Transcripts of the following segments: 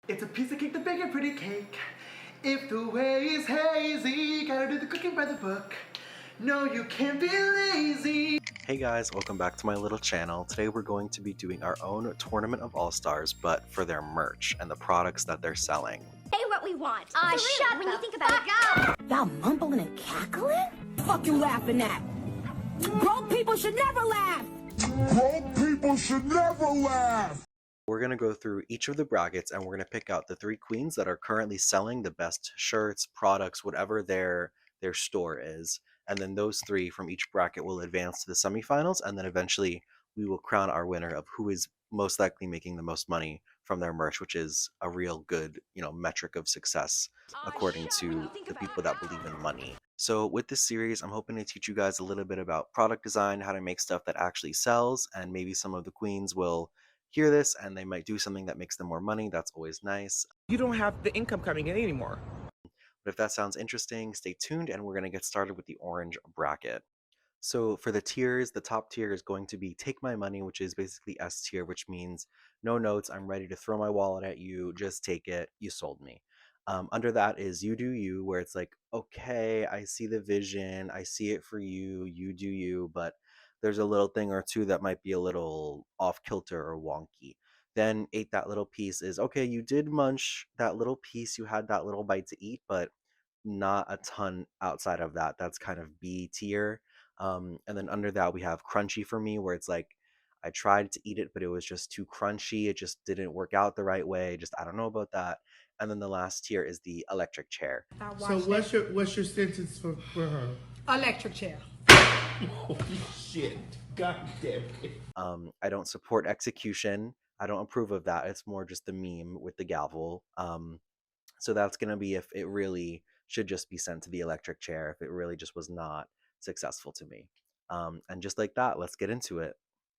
It's a piece of cake to bake a pretty cake. If the way is hazy, gotta do the cooking by the book. No, you can't be lazy. Hey guys, welcome back to my little channel. Today we're going to be doing our own Tournament of All-Stars, but for their merch and the products that they're selling. Say what we want. Shut when the you think about it. Y'all mumbling and cackling? Fuck you laughing at? Broke people should never laugh! Broke people should never laugh! We're going to go through each of the brackets and we're going to pick out the 3 queens that are currently selling the best shirts, products, whatever their store is. And then those 3 from each bracket will advance to the semifinals, and then eventually we will crown our winner of who is most likely making the most money from their merch, which is a real good, metric of success according to the people that believe in money. So with this series, I'm hoping to teach you guys a little bit about product design, how to make stuff that actually sells, and maybe some of the queens will hear this and they might do something that makes them more money. That's always nice. You don't have the income coming in anymore. But if that sounds interesting, stay tuned and we're going to get started with the orange bracket. So for the tiers, the top tier is going to be Take My Money, which is basically S tier, which means no notes, I'm ready to throw my wallet at you, just take it, you sold me. Under that is You Do You, where it's like, okay, I see the vision, I see it for you, you do you, but there's a little thing or two that might be a little off kilter or wonky. Then Ate That Little Piece is, okay, you did munch that little piece, you had that little bite to eat, but not a ton outside of that. That's kind of B tier. And then under that we have Crunchy for me, where it's like I tried to eat it, but it was just too crunchy. It just didn't work out the right way. Just I don't know about that. And then the last tier is the Electric Chair. So what's your sentence for her? Electric chair. Holy shit. God damn it. I don't support execution. I don't approve of that. It's more just the meme with the gavel. So that's gonna be if it really should just be sent to the Electric Chair, if it really just was not successful to me. And just like that, let's get into it.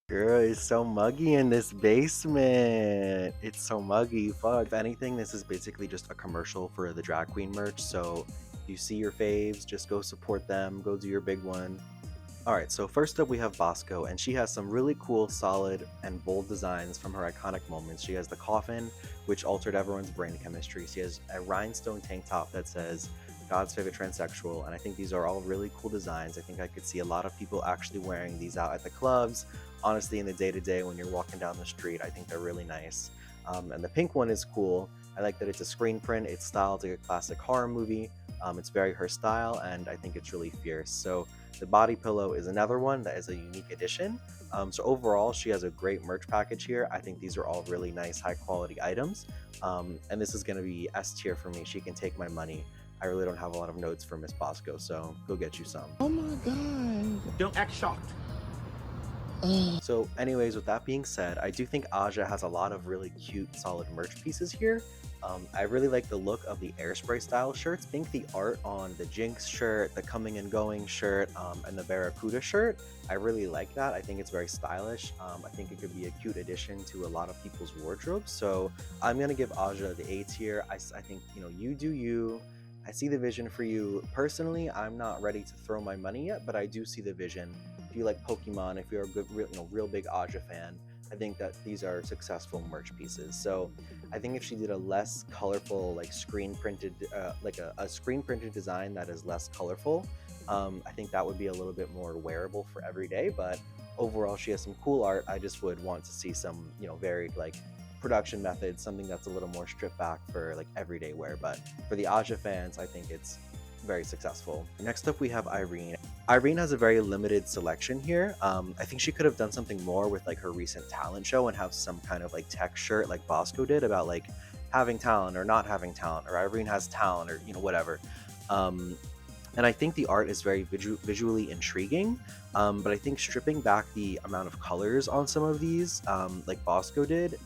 Girl, it's so muggy in this basement. It's so muggy. Fuck. If anything, this is basically just a commercial for the drag queen merch. So if you see your faves, just go support them. Go do your big one. Alright, so first up we have Bosco, and she has some really cool, solid, and bold designs from her iconic moments. She has the coffin, which altered everyone's brain chemistry. She has a rhinestone tank top that says God's favorite transsexual, and I think these are all really cool designs. I think I could see a lot of people actually wearing these out at the clubs. Honestly, in the day-to-day when you're walking down the street, I think they're really nice. And the pink one is cool. I like that it's a screen print. It's styled like a classic horror movie. It's very her style, and I think it's really fierce. So the body pillow is another one that is a unique addition. So overall, she has a great merch package here. I think these are all really nice, high quality items. And this is going to be S tier for me. She can take my money. I really don't have a lot of notes for Miss Bosco, so go get you some. Oh my god. Don't act shocked. So anyways, with that being said, I do think Aja has a lot of really cute, solid merch pieces here. I really like the look of the Airspray style shirts. I think the art on the Jinx shirt, the Coming and Going shirt, and the Barracuda shirt, I really like that. I think it's very stylish. I think it could be a cute addition to a lot of people's wardrobes. So I'm going to give Aja the A tier. I think, you do you. I see the vision for you. Personally, I'm not ready to throw my money yet, but I do see the vision. If you like Pokemon, if you're a good, real big Aja fan, I think that these are successful merch pieces. So I think if she did a less colorful, like screen printed, like a screen printed design that is less colorful, I think that would be a little bit more wearable for every day. But overall, she has some cool art. I just would want to see some, varied like production methods, something that's a little more stripped back for like everyday wear. But for the Aja fans, I think it's very successful. Next up we have Irene. Irene has a very limited selection here. I think she could have done something more with like her recent talent show and have some kind of like tech shirt like Bosco did about like having talent or not having talent, or Irene has talent, or whatever. And I think the art is very visually intriguing, but I think stripping back the amount of colors on some of these, like Bosco did,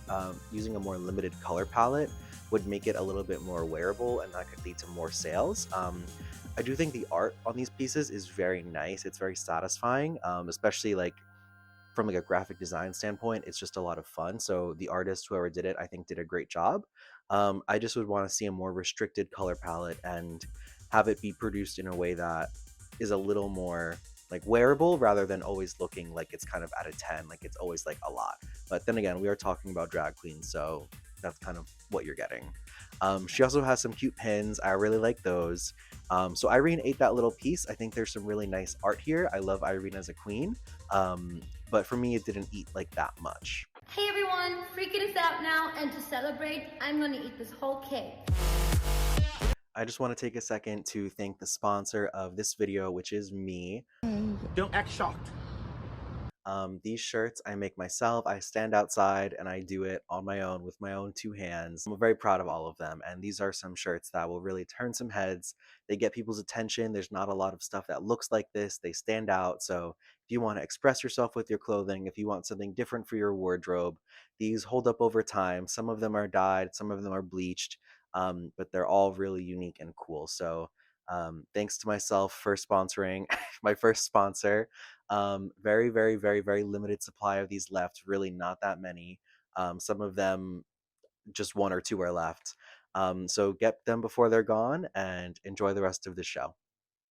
using a more limited color palette would make it a little bit more wearable, and that could lead to more sales. I do think the art on these pieces is very nice. It's very satisfying, especially like from like a graphic design standpoint. It's just a lot of fun. So the artist, whoever did it, I think did a great job. I just would want to see a more restricted color palette and have it be produced in a way that is a little more like wearable, rather than always looking like it's kind of at a 10, like it's always like a lot. But then again, we are talking about drag queens, so that's kind of what you're getting. She also has some cute pins. I really like those. So Irene ate that little piece. I think there's some really nice art here. I love Irene as a queen. But for me, it didn't eat like that much. Hey everyone, Freakin' is out now, and to celebrate, I'm gonna eat this whole cake. I just want to take a second to thank the sponsor of this video, which is me. Don't act shocked. These shirts I make myself. I stand outside and I do it on my own with my own 2 hands. I'm very proud of all of them, and these are some shirts that will really turn some heads. They get people's attention. There's not a lot of stuff that looks like this. They stand out. So if you want to express yourself with your clothing, if you want something different for your wardrobe, these hold up over time. Some of them are dyed, some of them are bleached, but they're all really unique and cool. So thanks to myself for sponsoring my first sponsor. Very, very, very, very limited supply of these left. Really not that many. Some of them, just 1 or 2 are left. So get them before they're gone and enjoy the rest of the show.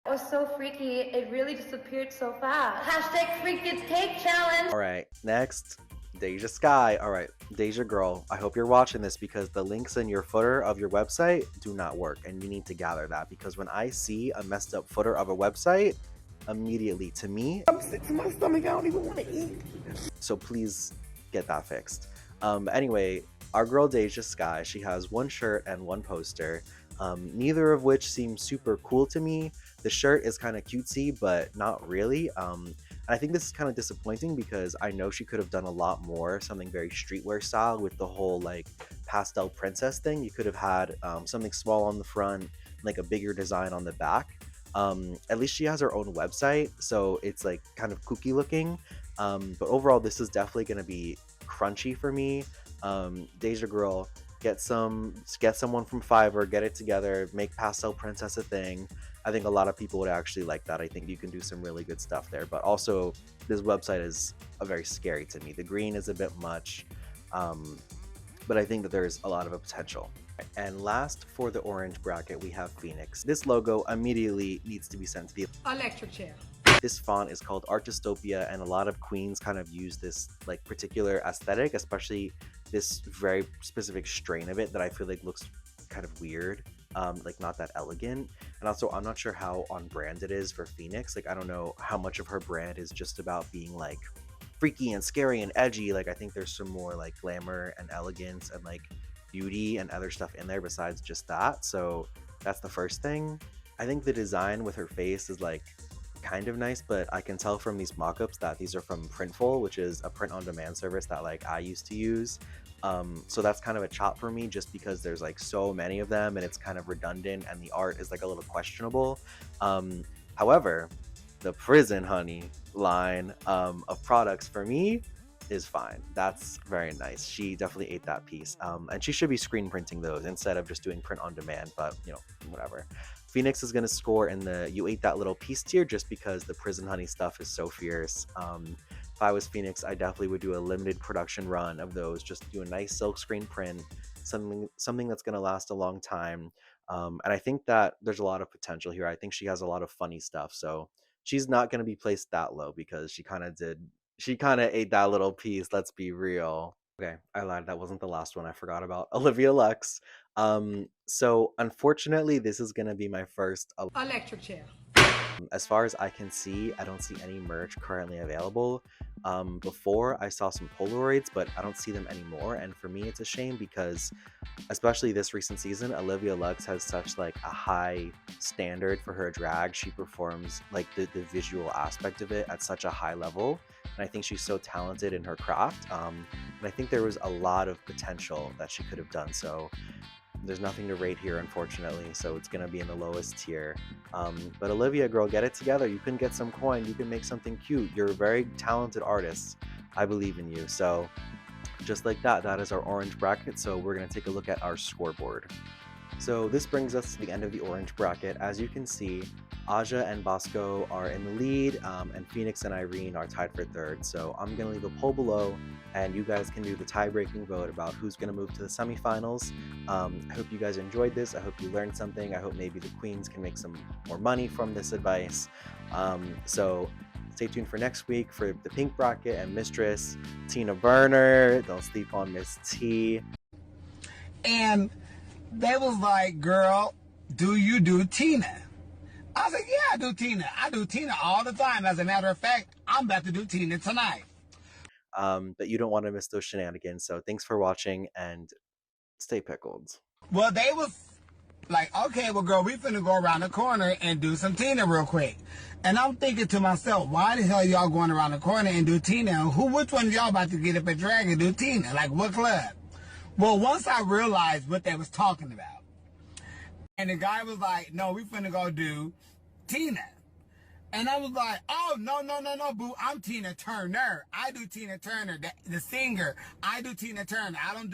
It was so freaky, it really disappeared so fast. Hashtag Freak Kids Cake Challenge. All right, next, Deja Sky. All right, Deja girl, I hope you're watching this because the links in your footer of your website do not work, and you need to gather that, because when I see a messed up footer of a website, immediately to me, I'm sick to my stomach. I don't even want to eat. so please get that fixed. Anyway, our girl Deja Sky, she has 1 shirt and 1 poster, neither of which seems super cool to me. The shirt is kind of cutesy, but not really. And I think this is kind of disappointing because I know she could have done a lot more, something very streetwear style with the whole like pastel princess thing. You could have had something small on the front, like a bigger design on the back. At least she has her own website, so it's like kind of kooky looking. But overall, this is definitely going to be crunchy for me. Deja girl, get someone from Fiverr, get it together, make pastel princess a thing. I think a lot of people would actually like that. I think you can do some really good stuff there. But also, this website is very scary to me. The green is a bit much, but I think that there's a lot of potential. And last, for the orange bracket, we have Phoenix. This logo immediately needs to be sent to the Electric chair. This font is called Art Dystopia, and a lot of queens kind of use this like particular aesthetic, especially this very specific strain of it that I feel like looks kind of weird, like not that elegant. And also, I'm not sure how on brand it is for Phoenix. Like, I don't know how much of her brand is just about being like freaky and scary and edgy. Like, I think there's some more like glamour and elegance and like beauty and other stuff in there besides just that. So that's the first thing. I think the design with her face is like kind of nice, but I can tell from these mock-ups that these are from Printful, which is a print-on-demand service that like I used to use. So that's kind of a chop for me, just because there's like so many of them and it's kind of redundant and the art is like a little questionable. However, the Prison Honey line of products for me is fine. That's very nice. She definitely ate that piece, and she should be screen printing those instead of just doing print on demand, but you know, whatever. Phoenix is going to score in the you ate that little piece tier just because the Prison Honey stuff is so fierce. If I was Phoenix, I definitely would do a limited production run of those, just do a nice silk screen print, something that's going to last a long time. And I think that there's a lot of potential here. I think she has a lot of funny stuff, so she's not going to be placed that low because she kind of ate that little piece, let's be real. Okay, I lied, that wasn't the last one. I forgot about Olivia Lux. So unfortunately, this is gonna be my first Electric chair. as far as I can see, I don't see any merch currently available. Before I saw some Polaroids, but I don't see them anymore, and for me it's a shame because especially this recent season, Olivia Lux has such like a high standard for her drag. She performs like the visual aspect of it at such a high level, and I think she's so talented in her craft, and I think there was a lot of potential that she could have done. So there's nothing to rate here, unfortunately, so it's gonna be in the lowest tier. But Olivia, girl, get it together. You can get some coin, you can make something cute. You're a very talented artist. I believe in you. So just like that, that is our orange bracket. So we're gonna take a look at our scoreboard. So this brings us to the end of the orange bracket. As you can see, Aja and Bosco are in the lead, and Phoenix and Irene are tied for third. So I'm gonna leave a poll below, and you guys can do the tie-breaking vote about who's gonna move to the semifinals. I hope you guys enjoyed this. I hope you learned something. I hope maybe the queens can make some more money from this advice. So stay tuned for next week for the pink bracket and Mistress Tina Burner. Don't sleep on Miss T. And they was like, girl, do you do Tina? I said, yeah, I do Tina. I do Tina all the time. As a matter of fact, I'm about to do Tina tonight. But you don't want to miss those shenanigans. So thanks for watching and stay pickled. Well, they was like, okay, well, girl, we finna go around the corner and do some Tina real quick. And I'm thinking to myself, why the hell y'all going around the corner and do Tina? Which one of y'all about to get up and drag and do Tina? Like, what club? Well, once I realized what they was talking about, and the guy was like, no, we finna go do Tina. And I was like, oh, no, boo, I'm Tina Turner. I do Tina Turner, the singer. I do Tina Turner. I don't do